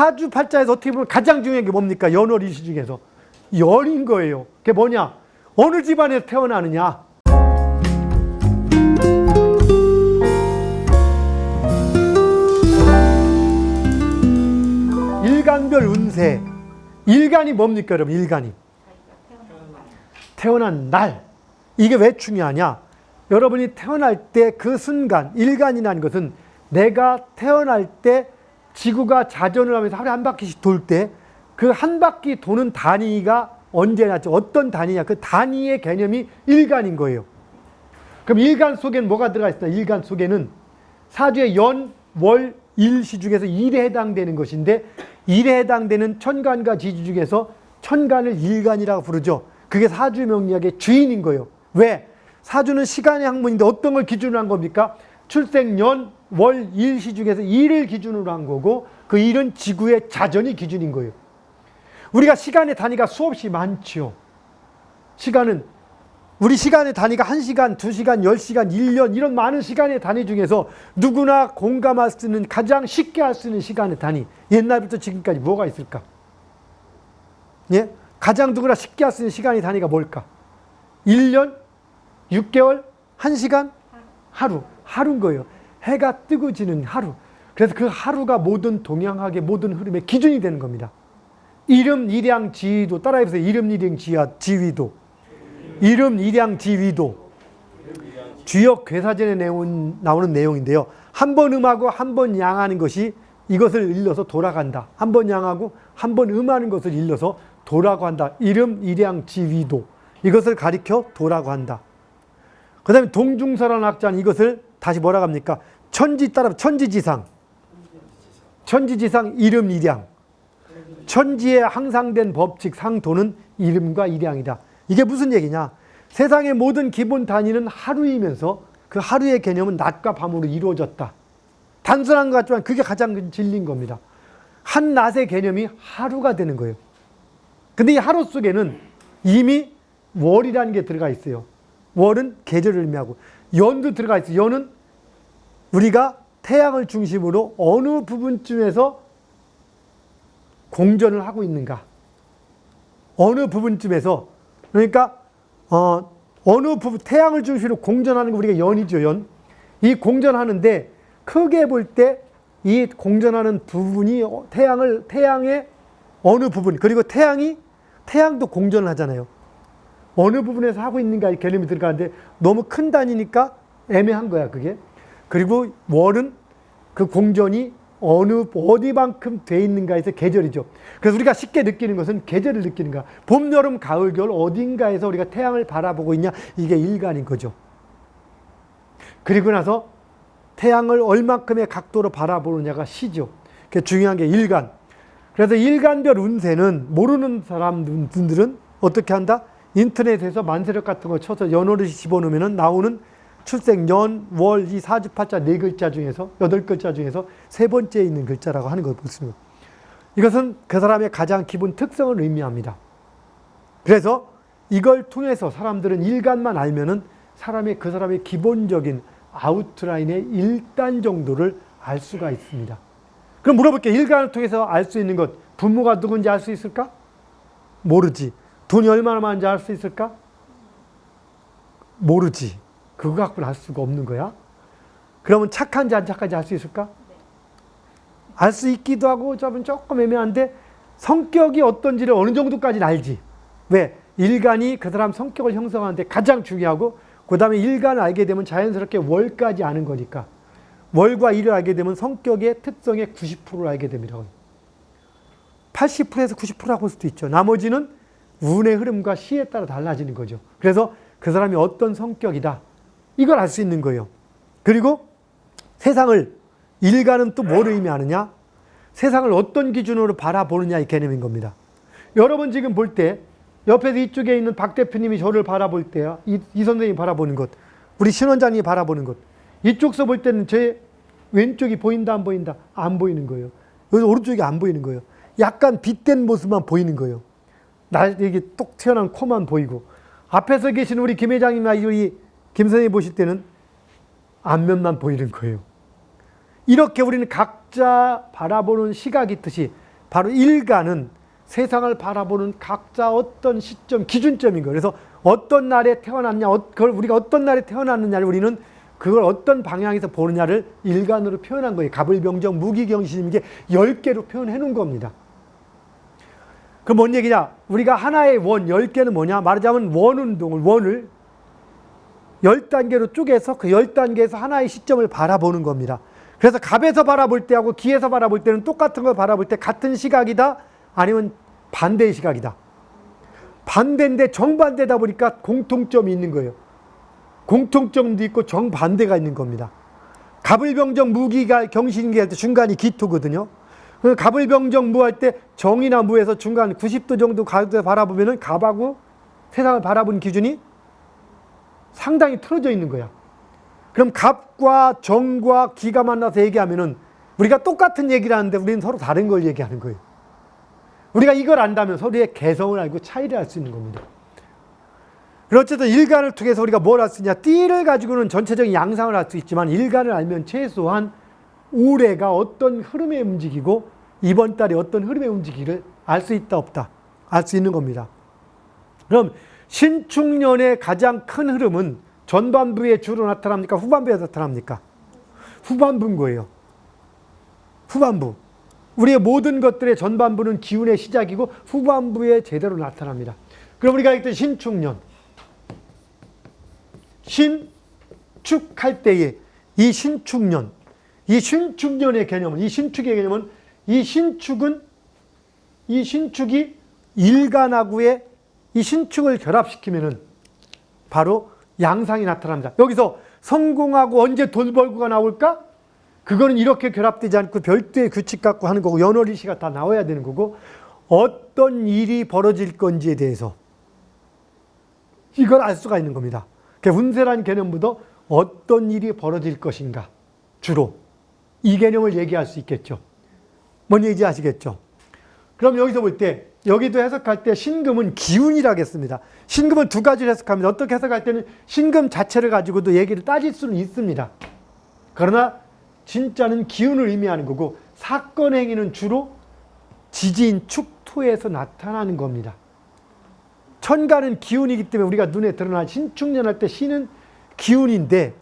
사주팔자에서 어떻게 보면 가장 중요한 게 뭡니까? 연월 일시 중에서 연인 거예요. 그게 뭐냐? 어느 집안에서 태어나느냐? 일간별 운세. 일간이 뭡니까, 여러분? 일간이 태어난 날. 이게 왜 중요하냐? 여러분이 태어날 때 그 순간, 일간이라는 것은 내가 태어날 때 지구가 자전을 하면서 하루에 한 바퀴씩 돌 때 그 한 바퀴 도는 단위가 언제냐, 어떤 단위냐, 그 단위의 개념이 일간인 거예요. 그럼 일간 속에는 뭐가 들어가 있습니까? 일간 속에는 사주의 연, 월, 일시 중에서 일에 해당되는 것인데, 일에 해당되는 천간과 지지 중에서 천간을 일간이라고 부르죠. 그게 사주 명리학의 주인인 거예요. 왜? 사주는 시간의 학문인데 어떤 걸 기준으로 한 겁니까? 출생 연, 월, 일시 중에서 일을 기준으로 한 거고, 그 일은 지구의 자전이 기준인 거예요. 우리가 시간의 단위가 수없이 많죠. 시간은 우리 시간의 단위가 1시간, 2시간, 10시간, 1년 이런 많은 시간의 단위 중에서 누구나 공감할 수 있는 가장 쉽게 할 수 있는 시간의 단위, 옛날부터 지금까지 뭐가 있을까? 예? 가장 누구나 쉽게 할 수 있는 시간의 단위가 뭘까? 1년, 6개월, 1시간, 하루. 하루인 거예요. 해가 뜨고 지는 하루. 그래서 그 하루가 모든 동양학의 모든 흐름의 기준이 되는 겁니다. 이름, 일양, 지위도. 따라해보세요. 이름, 일양, 지위도. 이름, 일양, 지위도. 주역 괴사전에 나오는 내용인데요. 한 번 음하고 한 번 양하는 것이 이것을 일러서 돌아간다. 한 번 양하고 한 번 음하는 것을 일러서 도라고 한다. 이름, 일양, 지위도. 이것을 가리켜 도라고 한다. 그 다음에 동중설한 학자는 이것을 다시 뭐라고 합니까? 천지지상. 천지지상, 이름, 일양. 천지에 항상된 법칙, 상도는 이름과 일양이다. 이게 무슨 얘기냐? 세상의 모든 기본 단위는 하루이면서 그 하루의 개념은 낮과 밤으로 이루어졌다. 단순한 것 같지만 그게 가장 진리인 겁니다. 한 낮의 개념이 하루가 되는 거예요. 근데 이 하루 속에는 이미 월이라는 게 들어가 있어요. 월은 계절을 의미하고, 연도 들어가 있어요. 연은 우리가 태양을 중심으로 어느 부분쯤에서 공전을 하고 있는가. 어느 부분쯤에서, 그러니까 어느 부분, 태양을 중심으로 공전하는 거 우리가 연이죠, 연. 이 공전하는데 크게 볼 때 이 공전하는 부분이 태양의 어느 부분, 그리고 태양도 공전을 하잖아요. 어느 부분에서 하고 있는가 이 개념이 들어가는데 너무 큰 단위니까 애매한 거야, 그게. 그리고 월은 그 공전이 어디만큼 돼 있는가에서 계절이죠. 그래서 우리가 쉽게 느끼는 것은 계절을 느끼는 거야. 봄, 여름, 가을, 겨울 어딘가에서 우리가 태양을 바라보고 있냐, 이게 일간인 거죠. 그리고 나서 태양을 얼만큼의 각도로 바라보느냐가 시죠. 그게 중요한 게 일간. 그래서 일간별 운세는 모르는 사람들은 어떻게 한다? 인터넷에서 만세력 같은 거 쳐서 연월을 집어넣으면 나오는 출생 연, 월, 이 사주팔자 4글자 중에서 8글자 중에서 세 번째에 있는 글자라고 하는 걸 볼 수 있는 거예요. 이것은 그 사람의 가장 기본 특성을 의미합니다. 그래서 이걸 통해서 사람들은 일간만 알면은 그 사람의 기본적인 아웃라인의 1단 정도를 알 수가 있습니다. 그럼 물어볼게요. 일간을 통해서 알 수 있는 것, 부모가 누군지 알 수 있을까? 모르지. 돈이 얼마나 많은지 알 수 있을까? 모르지. 그거 갖고는 알 수가 없는 거야. 그러면 착한지 안 착한지 알 수 있을까? 알 수 있기도 하고 조금 애매한데, 성격이 어떤지를 어느 정도까지는 알지. 왜? 일간이 그 사람 성격을 형성하는데 가장 중요하고, 그 다음에 일간을 알게 되면 자연스럽게 월까지 아는 거니까, 월과 일을 알게 되면 성격의 특성의 90%를 알게 됩니다. 80%에서 90%라고 볼 수도 있죠. 나머지는 운의 흐름과 시에 따라 달라지는 거죠. 그래서 그 사람이 어떤 성격이다, 이걸 알 수 있는 거예요. 그리고 세상을, 일간은 또 뭘 의미하느냐? 세상을 어떤 기준으로 바라보느냐, 이 개념인 겁니다. 여러분 지금 볼 때 옆에서 이쪽에 있는 박 대표님이 저를 바라볼 때야, 이 선생님이 바라보는 것, 우리 신 원장님이 바라보는 것, 이쪽서 볼 때는 제 왼쪽이 보인다 안 보인다? 안 보이는 거예요. 여기 오른쪽이 안 보이는 거예요. 약간 빗댄 모습만 보이는 거예요. 이게 똑 튀어나온 코만 보이고, 앞에서 계신 우리 김 회장님이나 우리 김 선생님 보실 때는 앞면만 보이는 거예요. 이렇게 우리는 각자 바라보는 시각이 있듯이 바로 일간은 세상을 바라보는 각자 어떤 시점, 기준점인 거예요. 그래서 어떤 날에 태어났냐, 그걸 우리가 어떤 날에 태어났느냐를 우리는 그걸 어떤 방향에서 보느냐를 일간으로 표현한 거예요. 갑을병정, 무기경신, 이게 10개로 표현해 놓은 겁니다. 그럼 뭔 얘기냐? 우리가 하나의 원, 10개는 뭐냐? 말하자면 원을 10단계로 쪼개서 그 10단계에서 하나의 시점을 바라보는 겁니다. 그래서 갑에서 바라볼 때하고 기에서 바라볼 때는 똑같은 걸 바라볼 때 같은 시각이다? 아니면 반대의 시각이다? 반대인데 정반대다 보니까 공통점이 있는 거예요. 공통점도 있고 정반대가 있는 겁니다. 갑을병정 무기가 경신기 할 때 중간이 기토거든요. 갑을병정 무할 때 정이나 무에서 중간 90도 정도 가도 바라보면은 갑하고 세상을 바라보는 기준이 상당히 틀어져 있는 거야. 그럼 갑과 정과 기가 만나서 얘기하면은 우리가 똑같은 얘기를 하는데 우리는 서로 다른 걸 얘기하는 거예요. 우리가 이걸 안다면 서로의 개성을 알고 차이를 알 수 있는 겁니다. 어쨌든 일간을 통해서 우리가 뭘 할 수 있냐? 띠를 가지고는 전체적인 양상을 알 수 있지만 일간을 알면 최소한 올해가 어떤 흐름에 움직이고 이번 달에 어떤 흐름에 움직이기를 알 수 있다 없다 알 수 있는 겁니다. 그럼 신축년의 가장 큰 흐름은 전반부에 주로 나타납니까? 후반부에 나타납니까? 후반부인 거예요. 후반부. 우리의 모든 것들의 전반부는 기운의 시작이고 후반부에 제대로 나타납니다. 그럼 우리가 했던 신축년. 신축할 때에 이 신축년, 이 신축년의 개념은, 이 신축의 개념은, 이 신축이 일간하고의 이 신축을 결합시키면은 바로 양상이 나타납니다. 여기서 성공하고 언제 돈 벌고가 나올까? 그거는 이렇게 결합되지 않고 별도의 규칙 갖고 하는 거고 연월일시가 다 나와야 되는 거고 어떤 일이 벌어질 건지에 대해서 이걸 알 수가 있는 겁니다. 운세라는 개념보다 어떤 일이 벌어질 것인가 주로 이 개념을 얘기할 수 있겠죠. 뭔 얘기인지 아시겠죠? 그럼 여기서 볼 때 여기도 해석할 때 신금은 기운이라고 했습니다. 신금은 두 가지를 해석합니다. 어떻게 해석할 때는 신금 자체를 가지고도 얘기를 따질 수는 있습니다. 그러나 진짜는 기운을 의미하는 거고 사건 행위는 주로 지지인 축토에서 나타나는 겁니다. 천간은 기운이기 때문에 우리가 눈에 드러난 신축년 할 때 신은 기운인데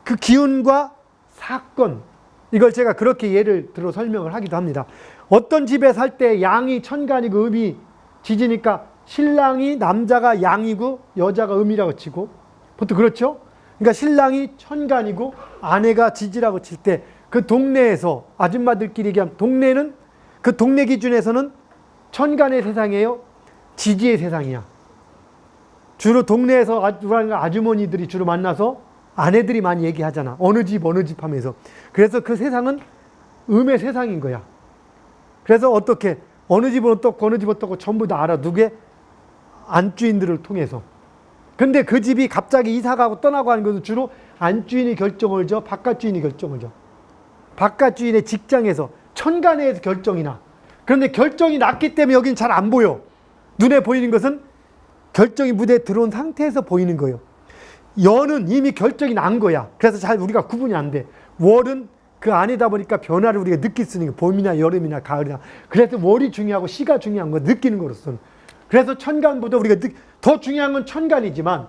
그 기운과 사건 이걸 제가 그렇게 예를 들어 설명을 하기도 합니다. 어떤 집에 살 때 양이 천간이고 음이 지지니까 신랑이 남자가 양이고 여자가 음이라고 치고 보통 그렇죠? 그러니까 신랑이 천간이고 아내가 지지라고 칠 때 그 동네에서 아줌마들끼리 얘기하면 동네는 그 동네 기준에서는 천간의 세상이에요? 지지의 세상이야. 주로 동네에서 아주머니들이 주로 만나서 아내들이 많이 얘기하잖아. 어느 집 하면서. 그래서 그 세상은 음의 세상인 거야. 그래서 어떻게 어느 집은 어떻고 어느 집은 어떻고 전부 다 알아. 누구의 안주인들을 통해서. 근데 그 집이 갑자기 이사가고 떠나고 하는 것은 주로 안주인이 결정을 줘, 바깥주인이 결정을 줘. 바깥주인의 직장에서 천간에서 결정이 나. 그런데 결정이 났기 때문에 여기는 잘 안 보여. 눈에 보이는 것은 결정이 무대에 들어온 상태에서 보이는 거예요. 연은 이미 결정이 난 거야. 그래서 잘 우리가 구분이 안 돼. 월은 그 안에다 보니까 변화를 우리가 느낄 수 있는 게 봄이나 여름이나 가을이나. 그래서 월이 중요하고 시가 중요한 거 느끼는 거로서는. 그래서 천간보다 우리가 더 중요한 건 천간이지만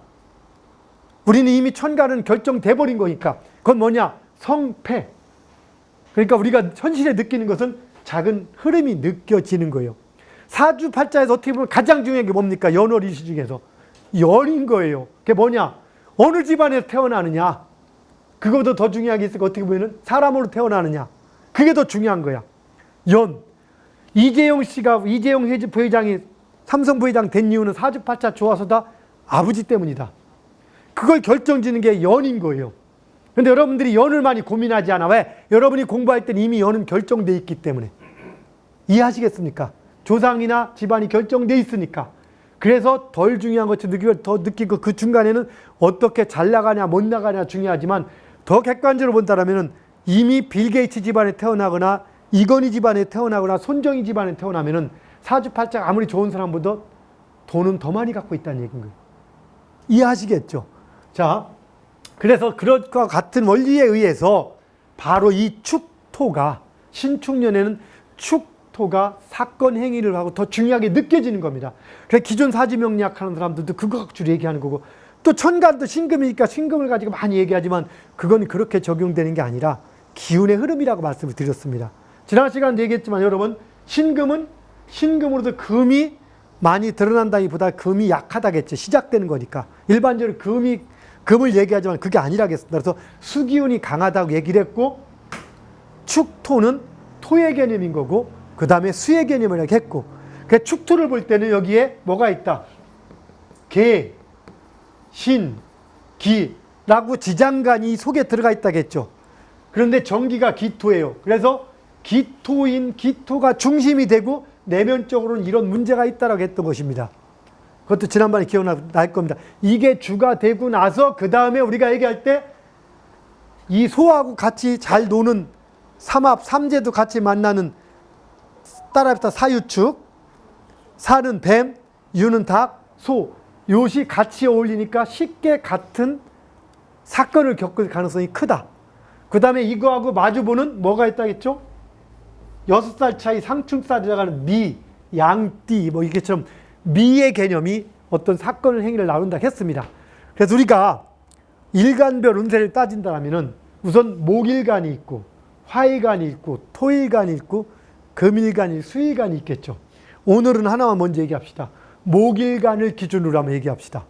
우리는 이미 천간은 결정돼 버린 거니까 그건 뭐냐? 성패. 그러니까 우리가 현실에 느끼는 것은 작은 흐름이 느껴지는 거예요. 사주팔자에서 어떻게 보면 가장 중요한 게 뭡니까? 연월일시 중에서 연인 거예요. 그게 뭐냐? 어느 집안에서 태어나느냐? 그거보다 더 중요한 게 있을까? 어떻게 보면 사람으로 태어나느냐? 그게 더 중요한 거야. 연. 이재용 부회장이 삼성 부회장 된 이유는 사주팔자 좋아서다 아버지 때문이다. 그걸 결정지는 게 연인 거예요. 근데 여러분들이 연을 많이 고민하지 않아. 왜? 여러분이 공부할 때는 이미 연은 결정돼 있기 때문에. 이해하시겠습니까? 조상이나 집안이 결정돼 있으니까. 그래서 덜 중요한 것처럼 더 느끼고 그 중간에는 어떻게 잘 나가냐 못 나가냐 중요하지만 더 객관적으로 본다면 이미 빌 게이츠 집안에 태어나거나 이건희 집안에 태어나거나 손정희 집안에 태어나면은 사주팔자가 아무리 좋은 사람보다 돈은 더 많이 갖고 있다는 얘기인 거예요. 이해하시겠죠? 자, 그래서 그것과 같은 원리에 의해서 바로 이 축토가 신축년에는 축토 축토가 사건 행위를 하고 더 중요하게 느껴지는 겁니다. 그래서 기존 사주명리학 하는 사람들도 그거 갖고 얘기하는 거고, 또 천간도 신금이니까 신금을 가지고 많이 얘기하지만 그건 그렇게 적용되는 게 아니라 기운의 흐름이라고 말씀을 드렸습니다. 지난 시간에 얘기했지만 여러분, 신금은 신금으로도 금이 많이 드러난다기보다 금이 약하다겠죠. 시작되는 거니까. 일반적으로 금을 얘기하지만 그게 아니라겠습니다. 그래서 수기운이 강하다고 얘기를 했고, 축토는 토의 개념인 거고, 그 다음에 수의 개념이라고 했고, 그 축토를 볼 때는 여기에 뭐가 있다? 개, 신, 기라고 지장간이 속에 들어가 있다겠죠. 그런데 정기가 기토예요. 그래서 기토가 중심이 되고 내면적으로는 이런 문제가 있다라고 했던 것입니다. 그것도 지난번에 기억날 겁니다. 이게 주가 되고 나서 그 다음에 우리가 얘기할 때 이 소하고 같이 잘 노는 삼합, 삼재도 같이 만나는 따라합시다. 사유축, 사는 뱀, 유는 닭, 소, 요시 같이 어울리니까 쉽게 같은 사건을 겪을 가능성이 크다. 그 다음에 이거하고 마주보는 뭐가 있다겠죠? 6살 차이 상충살이라고 하는 미, 양띠, 뭐 이게처럼 미의 개념이 어떤 사건을 행위를 나눈다 했습니다. 그래서 우리가 일간별 운세를 따진다면은 우선 목일간이 있고, 화일간이 있고, 토일간이 있고, 금일간이, 수일간이 있겠죠. 오늘은 하나만 먼저 얘기합시다. 목일간을 기준으로 한번 얘기합시다.